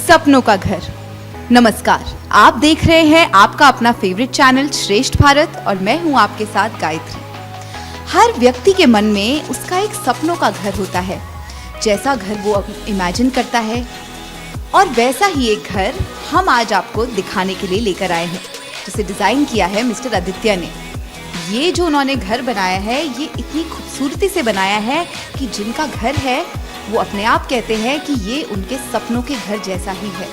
सपनों का घर। नमस्कार, आप देख रहे हैं आपका अपना फेवरेट चैनल श्रेष्ठ भारत और मैं हूं आपके साथ गायत्री। हर व्यक्ति के मन में उसका एक सपनों का घर होता है, जैसा घर वो इमेजिन करता है, और वैसा ही एक घर हम आज आपको दिखाने के लिए लेकर आए हैं, जिसे डिज़ाइन किया है मिस्टर आदित्य ने। ये जो उन्होंने घर बनाया है, ये इतनी खूबसूरती से बनाया है कि जिनका घर है वो अपने आप कहते हैं कि ये उनके सपनों के घर जैसा ही है।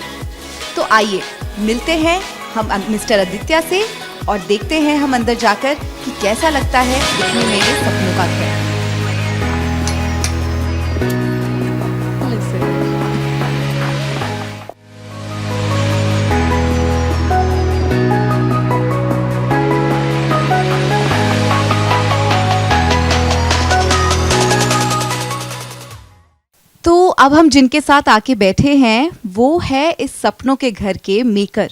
तो आइए मिलते हैं हम मिस्टर आदित्य से और देखते हैं हम अंदर जाकर कि कैसा लगता है दिखने में ये सपनों का घर। तो अब हम जिनके साथ आके बैठे हैं वो है इस सपनों के घर के maker,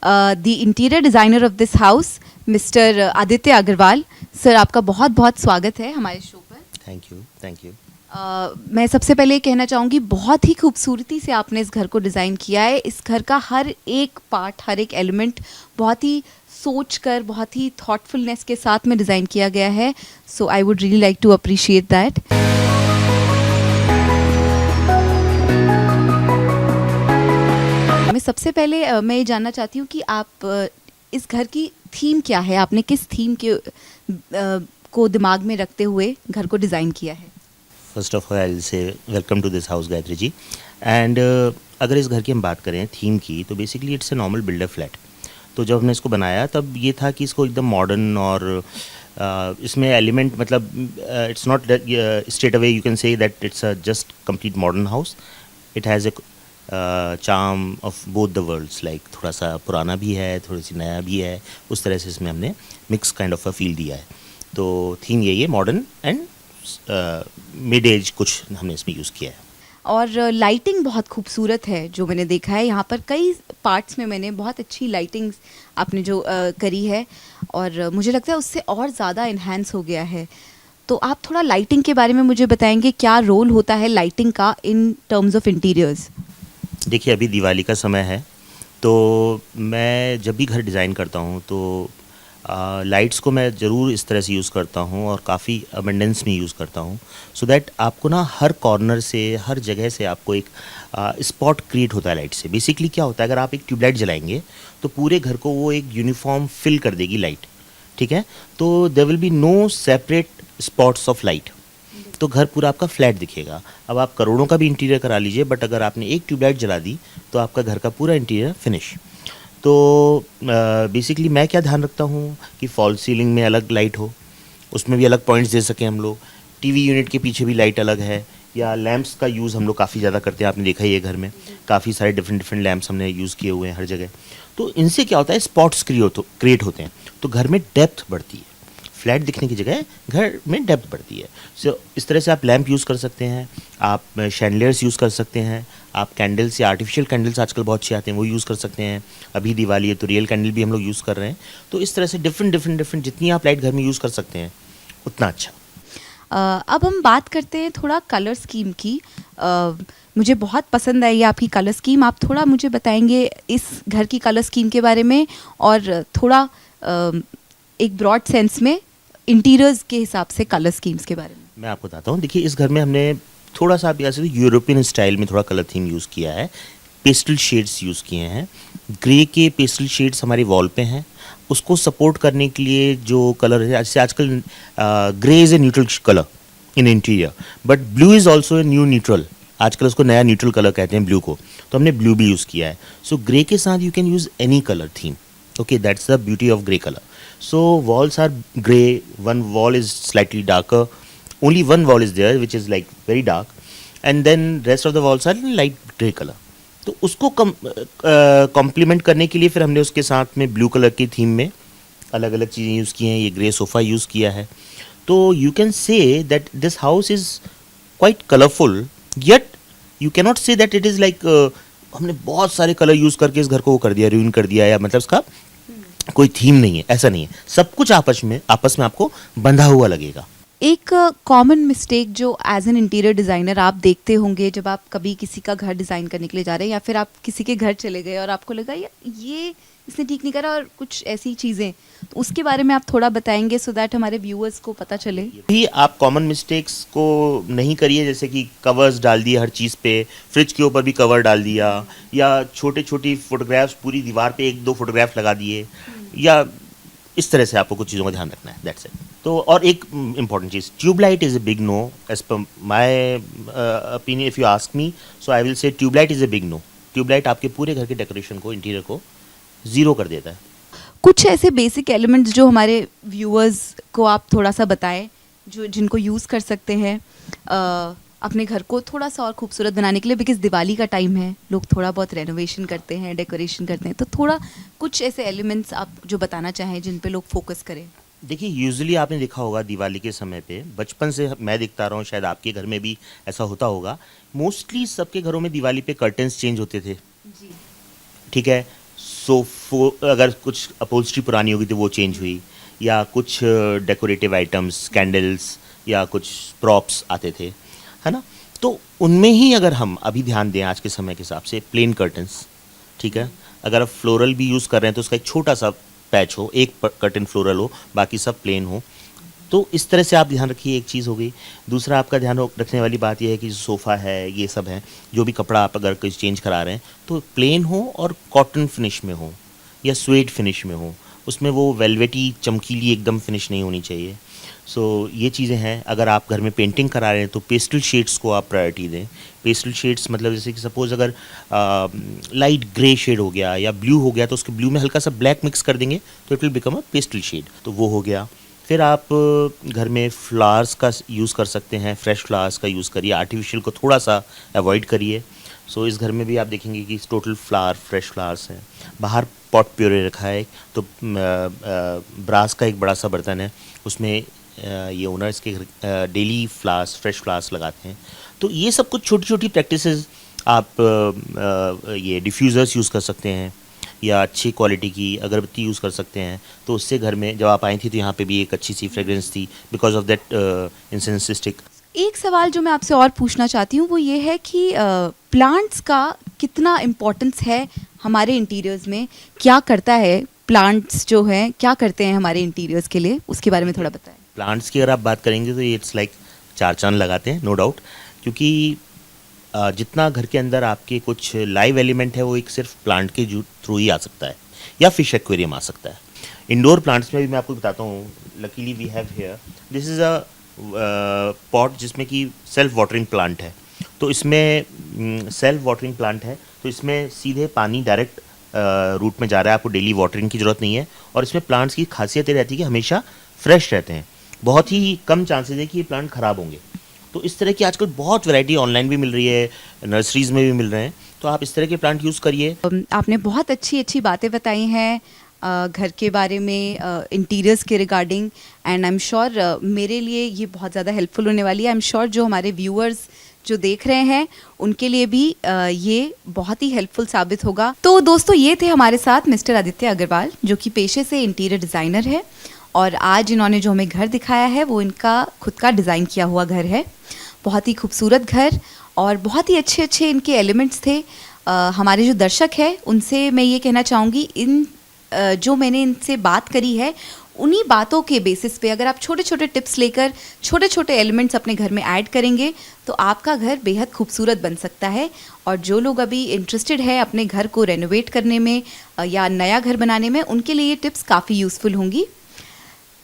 the interior designer of this house, mister Aditya Agrawal. Sir, आपका बहुत बहुत स्वागत है हमारे शो पर। Thank you. मैं सबसे पहले कहना चाहूँगी, बहुत ही खूबसूरती से आपने इस घर को डिज़ाइन किया है। इस घर का हर एक पार्ट, हर एक एलिमेंट बहुत ही सोच कर, बहुत ही थॉटफुलनेस के साथ में डिज़ाइन किया गया है। So I would really like to appreciate that. मैं सबसे पहले मैं ये जानना चाहती हूँ कि आप इस घर की थीम क्या है, आपने किस थीम के को दिमाग में रखते हुए घर को डिज़ाइन किया है? First of all I will say welcome to this house Gayatri ji. And अगर इस घर की हम बात करें थीम की, तो basically it's a normal builder flat. तो जब हमने इसको बनाया तब ये था कि इसको एकदम मॉडर्न और इसमें एलिमेंट, मतलब it's not straight away you can say that it's a just complete modern house. It has a charm of both the worlds, like थोड़ा सा पुराना भी है, थोड़ी सी नया भी है, उस तरह से इसमें हमने mix kind of a feel दिया है। तो थीम यही है, मॉडर्न एंड मिड एज कुछ हमने इसमें यूज़ किया है। और लाइटिंग बहुत खूबसूरत है जो मैंने देखा है यहाँ पर। कई पार्ट्स में मैंने बहुत अच्छी लाइटिंग आपने जो करी है, और मुझे लगता है उससे और ज़्यादा इन्हांस हो गया है। तो आप थोड़ा लाइटिंग के बारे में मुझे बताएंगे, क्या रोल होता है लाइटिंग का इन टर्म्स ऑफ इंटीरियर्स? देखिए, अभी दिवाली का समय है, तो मैं जब भी घर डिज़ाइन करता हूँ तो लाइट्स को मैं ज़रूर इस तरह से यूज़ करता हूँ और काफ़ी अबंडेंस में यूज़ करता हूँ, सो दैट आपको ना हर कॉर्नर से, हर जगह से आपको एक स्पॉट क्रिएट होता है लाइट से। बेसिकली क्या होता है, अगर आप एक ट्यूबलाइट जलाएंगे तो पूरे घर को वो एक यूनिफॉर्म फिल कर देगी लाइट, ठीक है? तो there will be no separate spots of light, तो घर पूरा आपका फ्लैट दिखेगा। अब आप करोड़ों का भी इंटीरियर करा लीजिए, बट अगर आपने एक ट्यूबलाइट जला दी तो आपका घर का पूरा इंटीरियर फिनिश। तो बेसिकली मैं क्या ध्यान रखता हूँ कि फॉल सीलिंग में अलग लाइट हो, उसमें भी अलग पॉइंट्स दे सकें हम लोग। टीवी यूनिट के पीछे भी लाइट अलग है, या लैंप्स का यूज़ हम लोग काफ़ी ज़्यादा करते हैं। आपने देखा ही है घर में काफ़ी सारे डिफरेंट लैंप्स हमने यूज़ किए हुए हैं हर जगह। तो इनसे क्या होता है, स्पॉट्स क्रिएट होते हैं, तो घर में डेप्थ बढ़ती है। फ्लैट दिखने की जगह घर में डेप्थ बढ़ती है। सो इस तरह से आप लैंप यूज़ कर सकते हैं, आप शैंडलियर्स यूज़ कर सकते हैं, आप कैंडल्स या आर्टिफिशियल कैंडल्स आजकल बहुत अच्छे आते हैं वो यूज़ कर सकते हैं। अभी दिवाली है तो रियल कैंडल भी हम लोग यूज़ कर रहे हैं। तो इस तरह से डिफरेंट जितनी आप लाइट घर में यूज़ कर सकते हैं उतना अच्छा। अब हम बात करते हैं थोड़ा कलर स्कीम की। मुझे बहुत पसंद आई आपकी कलर स्कीम। आप थोड़ा मुझे बताएंगे इस घर की कलर स्कीम के बारे में, और थोड़ा एक ब्रॉड सेंस में इंटीरियर्स के हिसाब से कलर स्कीम्स के बारे में। मैं आपको बताता हूँ। देखिए, इस घर में हमने थोड़ा सा, आप यहाँ से यूरोपियन स्टाइल में थोड़ा कलर थीम यूज़ किया है। पेस्टल शेड्स यूज़ किए हैं, ग्रे के पेस्टल शेड्स हमारे वॉल पे हैं। उसको सपोर्ट करने के लिए जो कलर है, जैसे आजकल grey is a neutral colour in interior, but blue is also a new neutral. आजकल उसको नया न्यूट्रल कलर कहते हैं ब्लू को, तो हमने ब्लू भी यूज़ किया है। सो ग्रे के साथ you can use any colour theme. Okay, that's the beauty of grey color. So walls are grey, one wall is slightly darker, only one wall is there which is like very dark, and then rest of the walls are light grey color. तो उसको complement करने के लिए फिर हमने उसके साथ में ब्लू कलर की थीम में अलग अलग चीज़ें यूज़ की हैं। ये ग्रे सोफ़ा यूज़ किया है। तो you can say that this house is quite colourful, yet you cannot say that it is like हमने बहुत सारे कलर यूज़ करके इस घर को वो कर दिया, रूइन कर दिया, या मतलब इसका कोई थीम नहीं है, ऐसा नहीं है। सब कुछ आपस में आपको बंधा हुआ लगेगा। एक कॉमन मिस्टेक जो एज एन इंटीरियर डिज़ाइनर आप देखते होंगे जब आप कभी किसी का घर डिज़ाइन करने के लिए जा रहे हैं या फिर आप किसी के घर चले गए और आपको लगा यार ये इसने ठीक नहीं करा और कुछ ऐसी चीज़ें, तो उसके बारे में आप थोड़ा बताएंगे सो दैट हमारे व्यूअर्स को पता चले। भी आप कॉमन मिस्टेक्स को नहीं करिए, जैसे कि कवर्स डाल दिए हर चीज़ पे, फ्रिज के ऊपर भी कवर डाल दिया, या छोटे छोटी फोटोग्राफ्स पूरी दीवार पे 1-2 फोटोग्राफ लगा दिए, या इस तरह से आपको कुछ चीज़ों का ध्यान रखना है, दैट्स इट। तो और एक इम्पॉर्टेंट चीज़, tube light is a big no as per my opinion, if you ask me, so I will say tube light is a big no. Tube light आपके पूरे घर के डेकोरेशन को, इंटीरियर को ज़ीरो कर देता है। कुछ ऐसे बेसिक एलिमेंट्स जो हमारे व्यूअर्स को आप थोड़ा सा बताएं जो जिनको यूज़ कर सकते हैं अपने घर को थोड़ा सा और खूबसूरत बनाने के लिए, बिकॉज दिवाली का टाइम है, लोग थोड़ा बहुत रेनोवेशन करते हैं, डेकोरेशन करते हैं, तो थोड़ा कुछ ऐसे एलिमेंट्स आप जो बताना चाहें जिन पे लोग फोकस करें। देखिए, यूजुअली आपने देखा होगा दिवाली के समय पे, बचपन से मैं देखता रहा हूँ, शायद आपके घर में भी ऐसा होता होगा, मोस्टली सबके घरों में दिवाली पे कर्टन्स चेंज होते थे। जी। ठीक है, सोफो अगर कुछ अपहोल्स्ट्री पुरानी होगी तो वो चेंज हुई, या कुछ डेकोरेटिव आइटम्स, कैंडल्स या कुछ प्रॉप्स आते थे, है ना। तो उनमें ही अगर हम अभी ध्यान दें आज के समय के हिसाब से, प्लेन कर्टन्स, ठीक है, अगर आप फ्लोरल भी यूज़ कर रहे हैं तो उसका एक छोटा सा पैच हो, एक कर्टन फ्लोरल हो, बाकी सब प्लेन हो, तो इस तरह से आप ध्यान रखिए। एक चीज़ हो गई। दूसरा आपका ध्यान रखने वाली बात यह है कि जो सोफ़ा है, ये सब है, जो भी कपड़ा आप अगर कुछ चेंज करा रहे हैं तो प्लेन हो और कॉटन फिनिश में हो या स्वेड फिनिश में हो, उसमें वो वेलवेटी चमकीली एकदम फिनिश नहीं होनी चाहिए। सो ये चीज़ें हैं। अगर आप घर में पेंटिंग करा रहे हैं तो पेस्टल शेड्स को आप प्रायोरिटी दें। पेस्टल शेड्स मतलब जैसे कि सपोज़ अगर लाइट ग्रे शेड हो गया या ब्लू हो गया तो उसके ब्लू में हल्का सा ब्लैक मिक्स कर देंगे तो it will become a pastel shade, तो वो हो गया। फिर आप घर में फ्लावर्स का यूज़ कर सकते हैं, फ्रेश फ्लावर्स का यूज़ करिए, आर्टिफिशियल को थोड़ा सा अवॉइड करिए। सो इस घर में भी आप देखेंगे कि टोटल फ्लावर फ्रेश फ्लावर्स हैं। बाहर पॉट प्योरे रखा है, तो ब्रास का एक बड़ा सा बर्तन है, उसमें ये ओनर्स के डेली फ्लावर्स, फ्रेश फ्लावर्स लगाते हैं। तो ये सब कुछ छोटी छोटी प्रैक्टिसेस आप ये डिफ्यूज़र्स यूज़ कर सकते हैं, या अच्छी क्वालिटी की अगरबत्ती यूज़ कर सकते हैं। तो उससे घर में जब आप आई थी तो यहाँ पे भी एक अच्छी सी फ्रेग्रेंस थी because of that incense stick. एक सवाल जो मैं आपसे और पूछना चाहती हूँ वो ये है कि प्लांट्स का कितना इम्पोर्टेंस है हमारे इंटीरियर्स में, क्या करता है प्लांट्स जो हैं, क्या करते हैं हमारे इंटीरियर्स के लिए, उसके बारे में थोड़ा बताएं। प्लांट्स की अगर आप बात करेंगे तो ये इट्स लाइक चार चांद लगाते हैं, नो डाउट, क्योंकि जितना घर के अंदर आपके कुछ लाइव एलिमेंट है वो एक सिर्फ प्लांट के थ्रू ही आ सकता है, या फिश एक्वेरियम आ सकता है। इंडोर प्लांट्स में भी मैं आपको बताता हूँ, luckily we have here, this is a pot जिसमें कि सेल्फ वाटरिंग प्लांट है। तो इसमें सेल्फ वाटरिंग प्लांट है, तो इसमें सीधे पानी डायरेक्ट रूट में जा रहा है, आपको डेली वाटरिंग की ज़रूरत नहीं है। और इसमें प्लांट्स की खासियत ये रहती है कि हमेशा फ्रेश रहते हैं, बहुत ही कम चांसेस है कि ये प्लांट ख़राब होंगे। तो इस तरह की आजकल बहुत वैरायटी ऑनलाइन भी मिल रही है, नर्सरीज़ में भी मिल रहे हैं, तो आप इस तरह के प्लांट यूज़ करिए। आपने बहुत अच्छी अच्छी बातें बताई हैं घर के बारे में, इंटीरियर्स के regarding, and I am sure मेरे लिए ये बहुत ज़्यादा हेल्पफुल होने वाली है। आई एम श्योर जो हमारे व्यूअर्स जो देख रहे हैं उनके लिए भी ये बहुत ही हेल्पफुल साबित होगा। तो दोस्तों, ये थे हमारे साथ मिस्टर आदित्य अग्रवाल, जो कि पेशे से इंटीरियर डिज़ाइनर है, और आज इन्होंने जो हमें घर दिखाया है वो इनका खुद का डिज़ाइन किया हुआ घर है। बहुत ही खूबसूरत घर और बहुत ही अच्छे अच्छे इनके एलिमेंट्स थे। हमारे जो दर्शक हैं उनसे मैं ये कहना चाहूँगी, इन जो मैंने इनसे बात करी है उन्हीं बातों के बेसिस पे अगर आप छोटे छोटे टिप्स लेकर छोटे छोटे एलिमेंट्स अपने घर में ऐड करेंगे तो आपका घर बेहद खूबसूरत बन सकता है। और जो लोग अभी इंटरेस्टेड है अपने घर को रेनोवेट करने में या नया घर बनाने में, उनके लिए ये टिप्स काफ़ी यूज़फुल होंगी।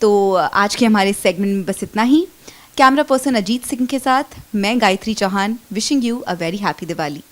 तो आज के हमारे सेगमेंट में बस इतना ही। कैमरा पर्सन अजीत सिंह के साथ मैं Gayatri Chauhan, wishing you a very happy Diwali.